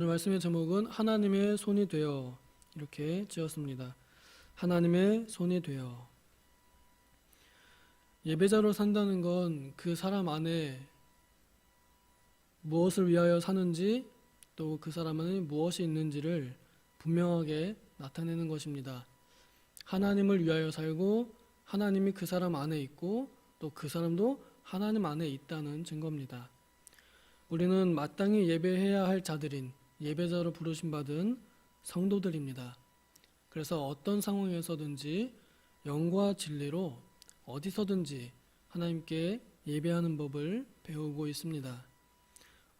오늘 말씀의 제목은 하나님의 손이 되어 이렇게 지었습니다. 하나님의 손이 되어. 예배자로 산다는 건 그 사람 안에 무엇을 위하여 사는지 또 그 사람 안에 무엇이 있는지를 분명하게 나타내는 것입니다. 하나님을 위하여 살고 하나님이 그 사람 안에 있고 또 그 사람도 하나님 안에 있다는 증거입니다. 우리는 마땅히 예배해야 할 자들인 예배자로 부르심 받은 성도들입니다. 그래서 어떤 상황에서든지 영과 진리로 어디서든지 하나님께 예배하는 법을 배우고 있습니다.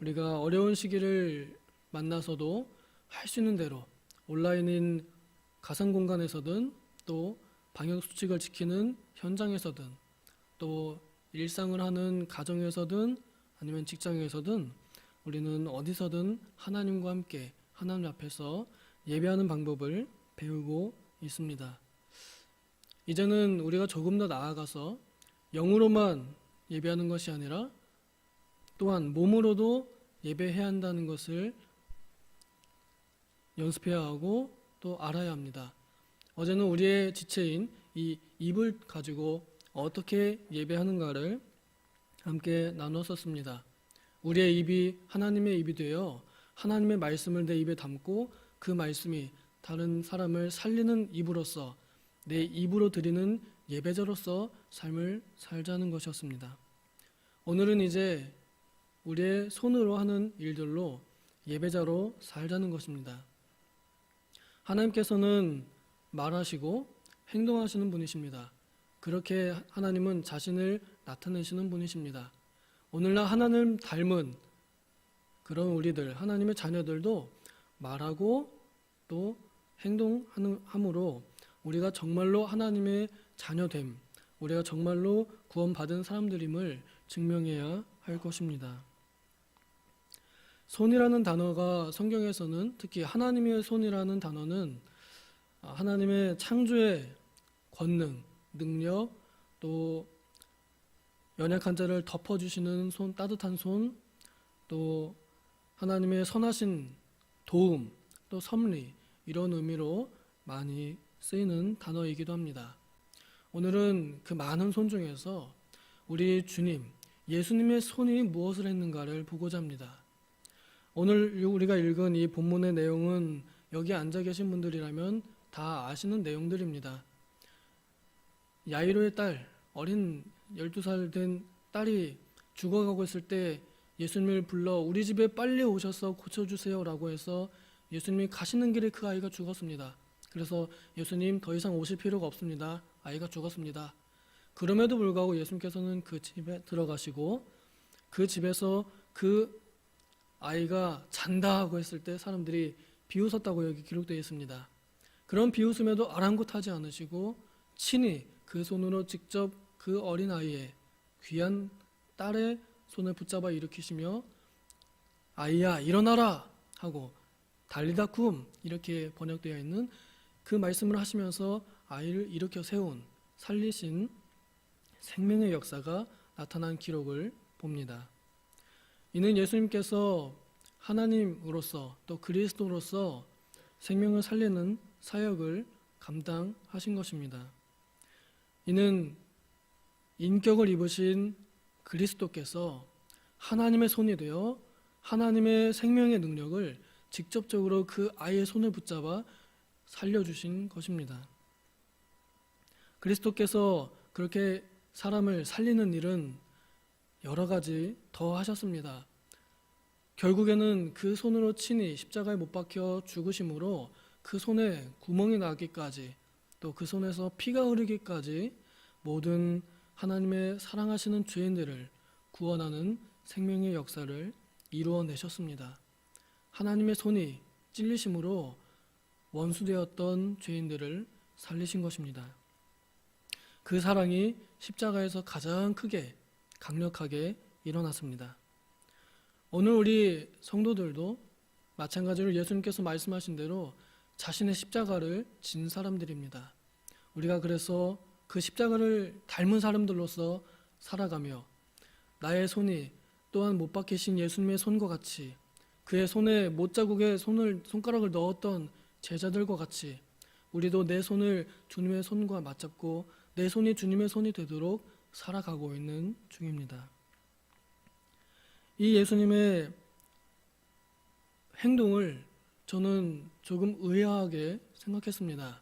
우리가 어려운 시기를 만나서도 할 수 있는 대로 온라인인 가상 공간에서든 또 방역 수칙을 지키는 현장에서든 또 일상을 하는 가정에서든 아니면 직장에서든 우리는 어디서든 하나님과 함께 하나님 앞에서 예배하는 방법을 배우고 있습니다. 이제는 우리가 조금 더 나아가서 영으로만 예배하는 것이 아니라 또한 몸으로도 예배해야 한다는 것을 연습해야 하고 또 알아야 합니다. 어제는 우리의 지체인 이 입을 가지고 어떻게 예배하는가를 함께 나눴었습니다. 우리의 입이 하나님의 입이 되어 하나님의 말씀을 내 입에 담고 그 말씀이 다른 사람을 살리는 입으로서 내 입으로 드리는 예배자로서 삶을 살자는 것이었습니다. 오늘은 이제 우리의 손으로 하는 일들로 예배자로 살자는 것입니다. 하나님께서는 말하시고 행동하시는 분이십니다. 그렇게 하나님은 자신을 나타내시는 분이십니다. 오늘날 하나님 닮은 그런 우리들, 하나님의 자녀들도 말하고 또 행동함으로 우리가 정말로 하나님의 자녀됨, 우리가 정말로 구원받은 사람들임을 증명해야 할 것입니다. 손이라는 단어가 성경에서는 특히 하나님의 손이라는 단어는 하나님의 창조의 권능, 능력, 또 연약한 자를 덮어주시는 손, 따뜻한 손, 또 하나님의 선하신 도움, 또 섭리 이런 의미로 많이 쓰이는 단어이기도 합니다. 오늘은 그 많은 손 중에서 우리 주님, 예수님의 손이 무엇을 했는가를 보고자 합니다. 오늘 우리가 읽은 이 본문의 내용은 여기 앉아 계신 분들이라면 다 아시는 내용들입니다. 야이로의 딸, 어린 12살 된 딸이 죽어가고 있을 때 예수님을 불러 우리 집에 빨리 오셔서 고쳐주세요 라고 해서 예수님이 가시는 길에 그 아이가 죽었습니다. 그래서 예수님 더 이상 오실 필요가 없습니다. 아이가 죽었습니다. 그럼에도 불구하고 예수님께서는 그 집에 들어가시고 그 집에서 그 아이가 잔다 하고 했을 때 사람들이 비웃었다고 여기 기록되어 있습니다. 그런 비웃음에도 아랑곳하지 않으시고 친히 그 손으로 직접 그 어린아이의 귀한 딸의 손을 붙잡아 일으키시며 아이야 일어나라 하고 달리다 쿰 이렇게 번역되어 있는 그 말씀을 하시면서 아이를 일으켜 세운 살리신 생명의 역사가 나타난 기록을 봅니다. 이는 예수님께서 하나님으로서 또 그리스도로서 생명을 살리는 사역을 감당하신 것입니다. 이는 인격을 입으신 그리스도께서 하나님의 손이 되어 하나님의 생명의 능력을 직접적으로 그 아이의 손을 붙잡아 살려주신 것입니다. 그리스도께서 그렇게 사람을 살리는 일은 여러 가지 더 하셨습니다. 결국에는 그 손으로 친히 십자가에 못 박혀 죽으심으로 그 손에 구멍이 나기까지 또 그 손에서 피가 흐르기까지 모든 하나님의 사랑하시는 죄인들을 구원하는 생명의 역사를 이루어내셨습니다. 하나님의 손이 찔리심으로 원수되었던 죄인들을 살리신 것입니다. 그 사랑이 십자가에서 가장 크게 강력하게 일어났습니다. 오늘 우리 성도들도 마찬가지로 예수님께서 말씀하신 대로 자신의 십자가를 진 사람들입니다. 우리가 그래서 그 십자가를 닮은 사람들로서 살아가며 나의 손이 또한 못 박히신 예수님의 손과 같이 그의 손에 못자국에 손가락을 넣었던 제자들과 같이 우리도 내 손을 주님의 손과 맞잡고 내 손이 주님의 손이 되도록 살아가고 있는 중입니다. 이 예수님의 행동을 저는 조금 의아하게 생각했습니다.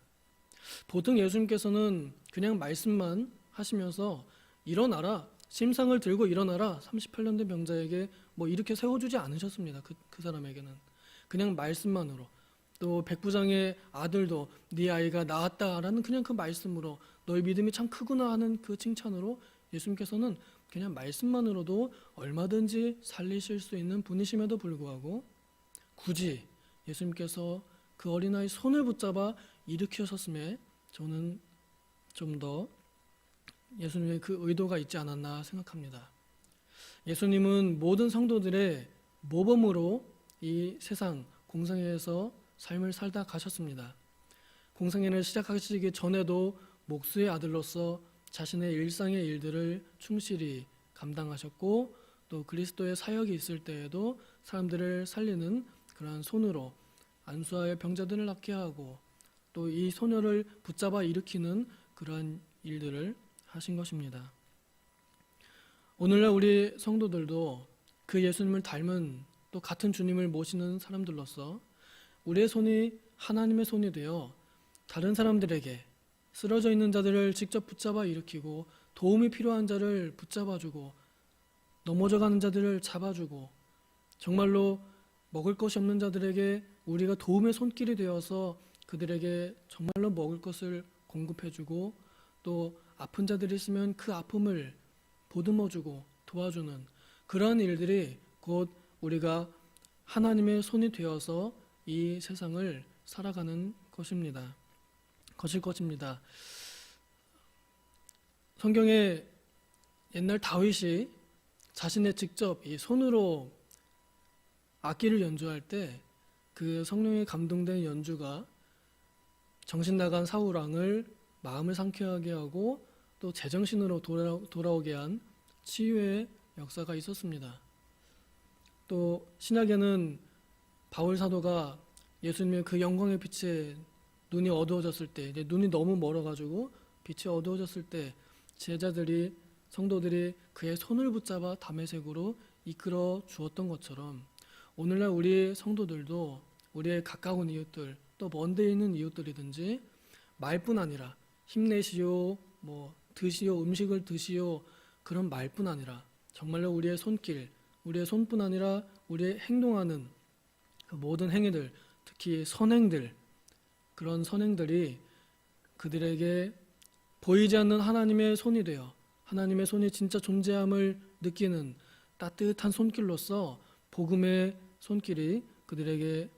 보통 예수님께서는 그냥 말씀만 하시면서 일어나라, 심상을 들고 일어나라 38년 된 병자에게 뭐 이렇게 세워주지 않으셨습니다. 그 사람에게는 그냥 말씀만으로, 또 백부장의 아들도 네 아이가 나았다라는 그냥 그 말씀으로 너의 믿음이 참 크구나 하는 그 칭찬으로 예수님께서는 그냥 말씀만으로도 얼마든지 살리실 수 있는 분이심에도 불구하고 굳이 예수님께서 그 어린아이 손을 붙잡아 일으키셨음에 저는 좀 더 예수님의 그 의도가 있지 않았나 생각합니다. 예수님은 모든 성도들의 모범으로 이 세상 공생애에서 삶을 살다 가셨습니다. 공생애를 시작하시기 전에도 목수의 아들로서 자신의 일상의 일들을 충실히 감당하셨고, 또 그리스도의 사역이 있을 때에도 사람들을 살리는 그러한 손으로 안수하여 병자들을 낫게 하고 또 이 소녀를 붙잡아 일으키는 그러한 일들을 하신 것입니다. 오늘날 우리 성도들도 그 예수님을 닮은 또 같은 주님을 모시는 사람들로서 우리의 손이 하나님의 손이 되어 다른 사람들에게 쓰러져 있는 자들을 직접 붙잡아 일으키고 도움이 필요한 자를 붙잡아주고 넘어져가는 자들을 잡아주고 정말로 먹을 것이 없는 자들에게 우리가 도움의 손길이 되어서 그들에게 정말로 먹을 것을 공급해주고 또 아픈 자들이 있으면 그 아픔을 보듬어주고 도와주는 그러한 일들이 곧 우리가 하나님의 손이 되어서 이 세상을 살아가는 것일 것입니다. 성경에 옛날 다윗이 자신의 직접 이 손으로 악기를 연주할 때 그 성령에 감동된 연주가 정신 나간 사울 왕을 마음을 상쾌하게 하고 또 제정신으로 돌아오게 한 치유의 역사가 있었습니다. 또 신약에는 바울 사도가 예수님의 그 영광의 빛에 눈이 어두워졌을 때, 눈이 너무 멀어가지고 빛이 어두워졌을 때 제자들이 성도들이 그의 손을 붙잡아 다메섹으로 이끌어 주었던 것처럼 오늘날 우리 성도들도 우리의 가까운 이웃들 또 먼데 있는 이웃들이든지 말뿐 아니라 힘내시오, 뭐 드시오, 음식을 드시오 그런 말뿐 아니라 정말로 우리의 손길, 우리의 손뿐 아니라 우리의 행동하는 그 모든 행위들, 특히 선행들, 그런 선행들이 그들에게 보이지 않는 하나님의 손이 되어 하나님의 손이 진짜 존재함을 느끼는 따뜻한 손길로서 복음의 손길이 그들에게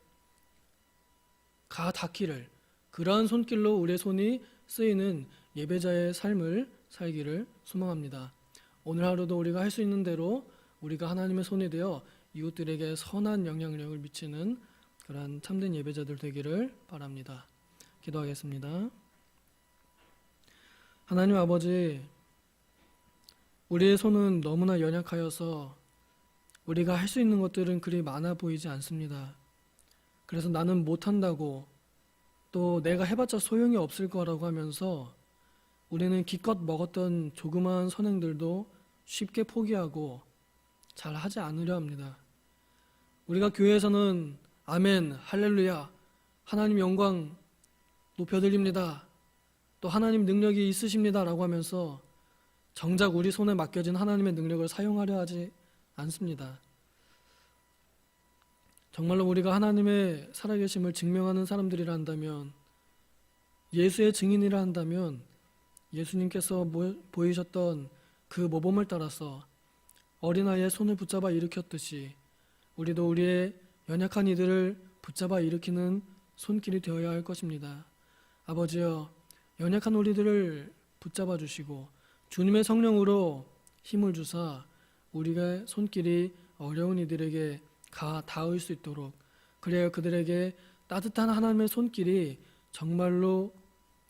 닿기를, 그러한 손길로 우리의 손이 쓰이는 예배자의 삶을 살기를 소망합니다. 오늘 하루도 우리가 할 수 있는 대로 우리가 하나님의 손이 되어 이웃들에게 선한 영향력을 미치는 그러한 참된 예배자들 되기를 바랍니다. 기도하겠습니다. 하나님 아버지, 우리의 손은 너무나 연약하여서 우리가 할 수 있는 것들은 그리 많아 보이지 않습니다. 그래서 나는 못한다고 또 내가 해봤자 소용이 없을 거라고 하면서 우리는 기껏 먹었던 조그마한 선행들도 쉽게 포기하고 잘 하지 않으려 합니다. 우리가 교회에서는 아멘, 할렐루야, 하나님 영광 높여드립니다, 또 하나님 능력이 있으십니다 라고 하면서 정작 우리 손에 맡겨진 하나님의 능력을 사용하려 하지 않습니다. 정말로 우리가 하나님의 살아계심을 증명하는 사람들이라 한다면, 예수의 증인이라 한다면 예수님께서 보이셨던 그 모범을 따라서 어린아이의 손을 붙잡아 일으켰듯이 우리도 우리의 연약한 이들을 붙잡아 일으키는 손길이 되어야 할 것입니다. 아버지여, 연약한 우리들을 붙잡아 주시고 주님의 성령으로 힘을 주사 우리의 손길이 어려운 이들에게 닿을 수 있도록, 그래야 그들에게 따뜻한 하나님의 손길이 정말로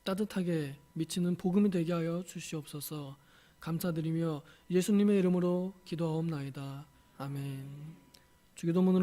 따뜻하게 미치는 복음이 되게 하여 주시옵소서. 감사드리며 예수님의 이름으로 기도하옵나이다. 아멘. 주기도문으로